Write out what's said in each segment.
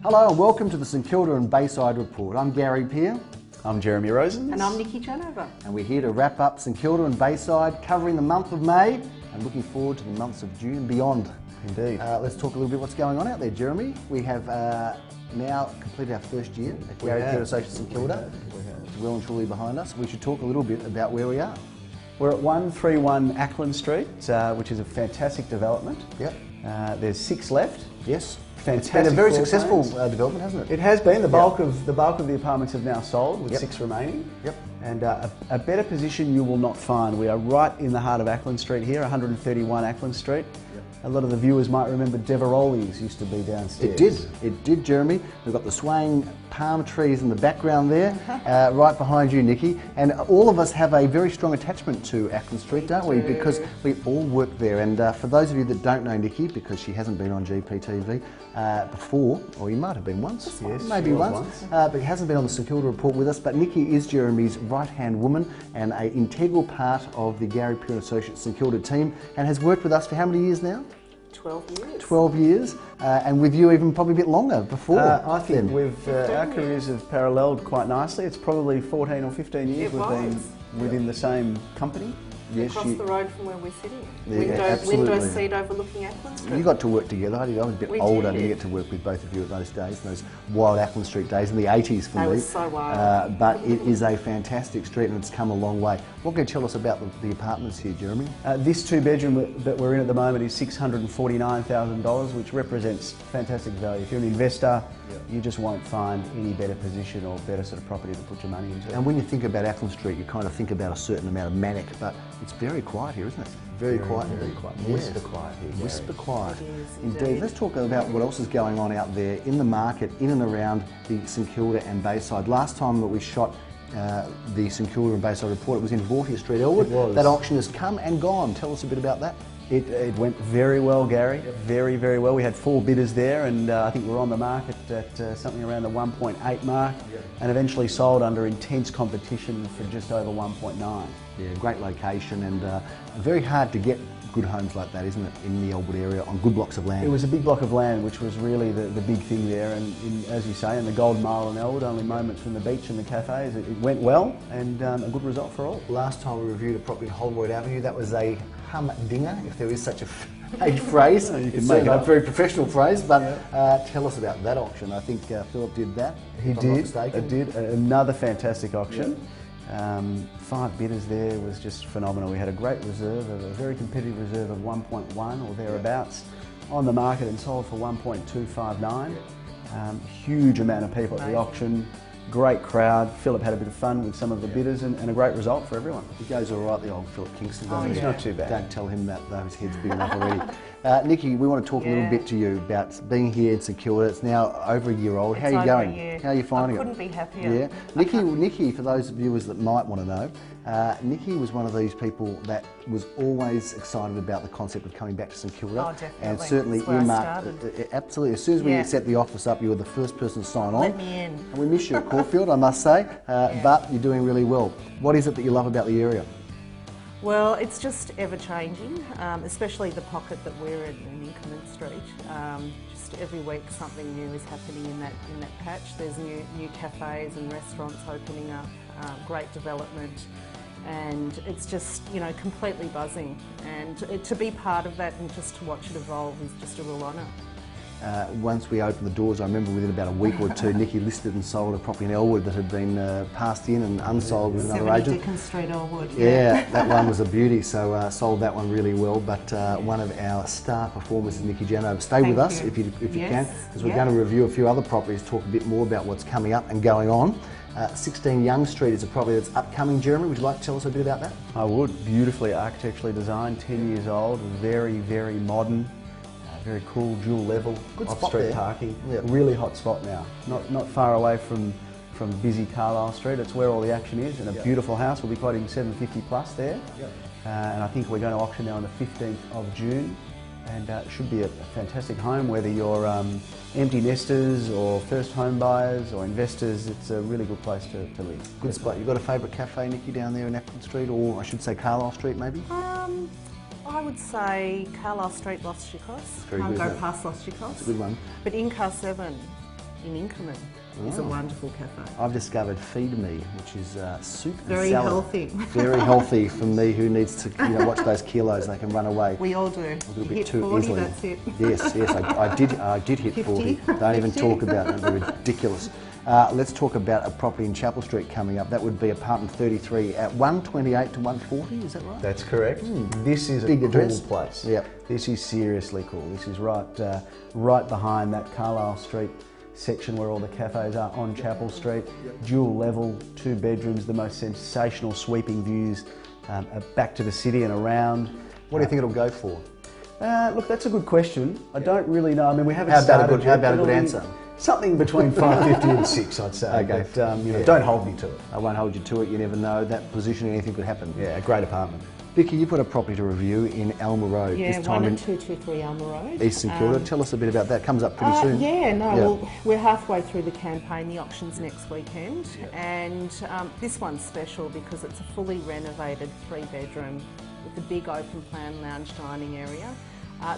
Hello and welcome to the St Kilda and Bayside Report. I'm Gary Peer. I'm Jeremy Rosen. And I'm Nikki Janova. And we're here to wrap up St Kilda and Bayside, covering the month of May and looking forward to the months of June and beyond. Indeed. Let's talk a little bit what's going on out there, Jeremy. We have now completed our first year at Gary Peer Associates St Kilda. It's well and truly behind us. We should talk a little bit about where we are. We're at 131 Ackland Street, which is a fantastic development. Yep. There's 6 left. Yes. Fantastic. It's been a very successful development, hasn't it? It has been. The bulk of the apartments have now sold, with 6 remaining. Yep. And a better position you will not find. We are right in the heart of Ackland Street here, 131 Ackland Street. Yep. A lot of the viewers might remember Deverolli's used to be downstairs. It did, Jeremy. We've got the swaying palm trees in the background there, right behind you, Nikki. And all of us have a very strong attachment to Ackland Street, don't we? Because we all work there. And for those of you that don't know Nikki, because she hasn't been on GPTV before, or you might have been once, yes, maybe once, but hasn't been on the St Kilda Report with us. But Nikki is Jeremy's right-hand woman and an integral part of the Gary Peer Associates St Kilda team, and has worked with us for how many years now? 12 years. 12 years, and with you even probably a bit longer before. I think our careers have paralleled quite nicely. It's probably 14 or 15 years we've been within the same company. Yes, across the road from where we're sitting. Yeah, window seat overlooking Ackland Street. You got to work together. I was a bit older to get to work with both of you at those days, those wild Ackland Street days in the 80s for me. They were so wild. But it is a fantastic street and it's come a long way. What can you tell us about the apartments here, Jeremy? This 2-bedroom that we're in at the moment is $649,000, which represents fantastic value. If you're an investor, you just won't find any better position or better sort of property to put your money into. And when you think about Ackland Street, you kind of think about a certain amount of manic, but it's very quiet here, isn't it? Very quiet. Whisper quiet here, Gary. Whisper quiet. It is, Indeed. Let's talk about what else is going on out there in the market, in and around the St Kilda and Bayside. Last time that we shot the St Kilda and Bayside report, it was in Vortier Street, Elwood. That auction has come and gone. Tell us a bit about that. It went very well, Gary. Very, very well. We had 4 bidders there, and I think we're on the market at something around the 1.8 mark, and eventually sold under intense competition for just over 1.9. Yeah, great location, and very hard to get good homes like that, isn't it, in the Elwood area on good blocks of land? It was a big block of land, which was really the big thing there, and as you say, in the Golden Mile in Elwood, only moments from the beach and the cafes, it went well, and a good result for all. Last time we reviewed a property in Holroyd Avenue, that was a humdinger, if there is such a phrase. You can make it a very professional phrase, but tell us about that auction. I think Philip did that. He did. Another fantastic auction. 5 bidders there was just phenomenal. We had a great reserve, a very competitive reserve of 1.1 or thereabouts on the market and sold for 1.259. Huge amount of people at the auction. Great crowd. Philip had a bit of fun with some of the bidders and a great result for everyone. He goes all right, the old Philip Kingston, doesn't he? He's not too bad. Don't tell him that, though, his head's big enough already. Nikki, we want to talk a little bit to you about being here in St Kilda. It's now over a year old. How are you going? How are you finding it? I couldn't be happier. Yeah. Nikki, for those viewers that might want to know, Nikki was one of these people that was always excited about the concept of coming back to St Kilda. Oh, definitely. And certainly earmarked. Absolutely. As soon as we set the office up, you were the first person to sign on. Let me in. And we miss you at Caulfield, I must say, but you're doing really well. What is it that you love about the area? Well, it's just ever-changing, especially the pocket that we're in Inkerman Street. Just every week something new is happening in that patch. There's new cafes and restaurants opening up, great development, and it's just, completely buzzing. And to be part of that and just to watch it evolve is just a real honour. Once we opened the doors, I remember within about a week or two, Nikki listed and sold a property in Elwood that had been passed in and unsold with another agent. Dickens Street, Elwood. Yeah, that one was a beauty, so sold that one really well. But one of our star performers is Nikki Janova. Stay with us if you can, because we're going to review a few other properties, talk a bit more about what's coming up and going on. 16 Young Street is a property that's upcoming. Jeremy, would you like to tell us a bit about that? I would. Beautifully architecturally designed, 10 years old, very, very modern. Very cool, dual level, off-street parking. Really hot spot now. Not far away from busy Carlisle Street. It's where all the action is, and a beautiful house. We'll be quoting 750 plus there. And I think we're going to auction now on the 15th of June. And it should be a fantastic home, whether you're empty nesters or first home buyers or investors. It's a really good place to live. Good spot. You've got a favourite cafe, Nikki, down there in Ackland Street, or I should say Carlisle Street maybe? I would say Carlisle Street, Los Chicos. Can't go past Los Chicos. It's a good one. But in Car 7, in Inkerman is a wonderful cafe. I've discovered Feed Me, which is soup and Very salad. healthy. Very healthy for me who needs to watch those kilos. They can run away. We all do. A little You bit hit too 40, easily. that's it. Yes, I did hit 50? 40. Don't even 50? talk about it. They're ridiculous. Let's talk about a property in Chapel Street coming up. That would be apartment 33 at 128 to 140. Is that right? That's correct. This is Big a address. cool place. Yep. This is seriously cool. This is right behind that Carlisle Street section where all the cafes are on Chapel Street. Dual level, 2 bedrooms, the most sensational sweeping views back to the city and around. What do you think it'll go for? Look, that's a good question. I don't really know. I mean, we haven't How about started yet, a but good it'll be answer? Something between 550 and 6, I'd say. Okay. But don't hold me to it. I won't hold you to it. You never know. That position, anything could happen. Yeah, a great apartment. Vicky, you've got a property to review in Alma Road. Yeah, this time 1 in and 223 Alma Road. East St Kilda. Tell us a bit about that. Comes up pretty soon. Well, we're halfway through the campaign. The auction's next weekend, and this one's special because it's a fully renovated 3-bedroom with a big open plan lounge dining area.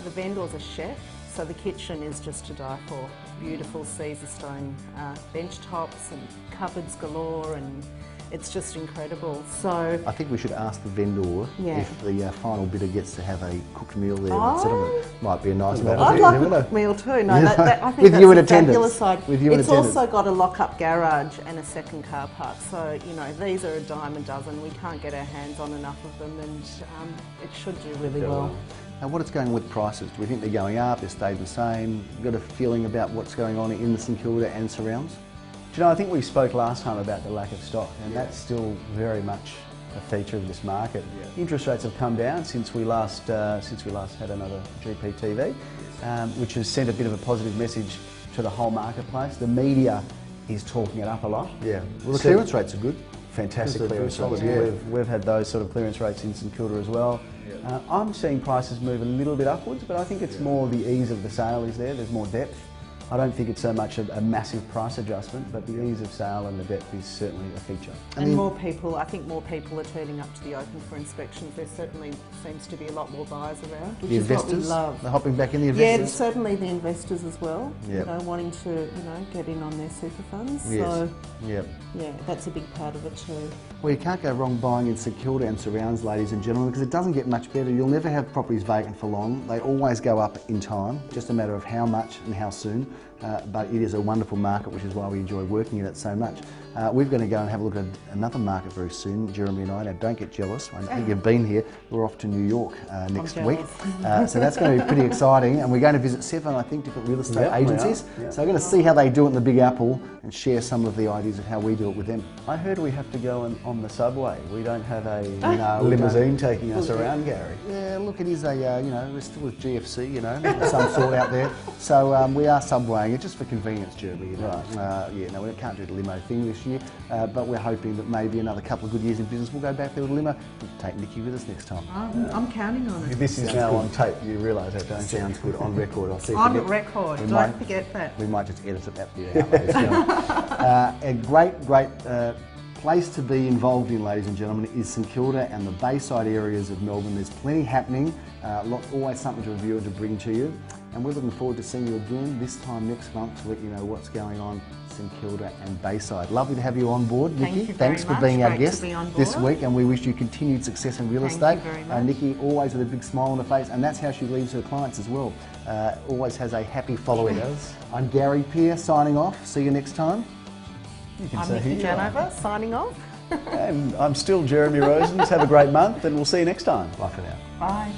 The vendor's a chef, so the kitchen is just to die for. Beautiful Caesar stone bench tops and cupboards galore, and it's just incredible. So I think we should ask the vendor if the final bidder gets to have a cooked meal there. Oh. Might be a nice meal. I'd like a cooked meal too. No, I think With that's you in a attendance. fabulous side. With you in It's attendance. also got a lock-up garage and a second car park. So, these are a dime a dozen. We can't get our hands on enough of them, and it should do really well. Now, what is going on with prices? Do we think they're going up? They're stayed the same? You got a feeling about what's going on in the St Kilda and surrounds? Do you know, I think we spoke last time about the lack of stock, and that's still very much a feature of this market. Interest rates have come down since we last had another GPTV, which has sent a bit of a positive message to the whole marketplace. The media is talking it up a lot. Yeah. Well, the clearance rates are good. Fantastic clearance rates. Yeah. We've had those sort of clearance rates in St Kilda as well. I'm seeing prices move a little bit upwards, but I think it's more the ease of the sale is there. There's more depth. I don't think it's so much a massive price adjustment, but the ease of sale and the depth is certainly a feature. And more people, I think more people are turning up to the open for inspections. There certainly seems to be a lot more buyers around, which The is what we investors, love. they're hopping back in the Yeah, investors? certainly the investors as well, Yep. wanting to, get in on their super funds. Yes. So, Yep. yeah, that's a big part of it too. Well, you can't go wrong buying in St Kilda and surrounds, ladies and gentlemen, because it doesn't get much better. You'll never have properties vacant for long. They always go up in time, just a matter of how much and how soon. But it is a wonderful market, which is why we enjoy working in it so much. We're going to go and have a look at another market very soon, Jeremy and I. Now, don't get jealous. I think you've been here. We're off to New York next week. So that's going to be pretty exciting. And we're going to visit 7, I think, different real estate agencies. So we're going to see how they do it in the Big Apple and share some of the ideas of how we do it with them. I heard we have to go on the subway. We don't have a limousine taking us around, Gary. Yeah, look, it is a, we're still with GFC, of some sort out there. So we are subwaying it just for convenience, Jeremy. Right. We can't do the limo thing this year, but we're hoping that maybe another couple of good years in business we'll go back there with a limo. We'll take Nikki with us next time. I'm counting on it. This is now on tape, you realise that, don't you? Sounds good, on record. I'll see if On we get- record, we don't might- forget that. We might just edit it at the outlays. A great place to be involved in, ladies and gentlemen, is St Kilda and the Bayside areas of Melbourne. There's plenty happening, always something to review and to bring to you. And we're looking forward to seeing you again this time next month to let you know what's going on St Kilda and Bayside. Lovely to have you on board, Nikki. Thank you Thanks very for being much. our Great guest to be on this board. week, and we wish you continued success in real Thank estate. you very much. Nikki, always with a big smile on her face, and that's how she leaves her clients as well. Always has a happy following. I'm Gary Peer, signing off. See you next time. I'm Nikki Janover, signing off. And I'm still Jeremy Rosens. Have a great month, and we'll see you next time. Bye for now. Bye.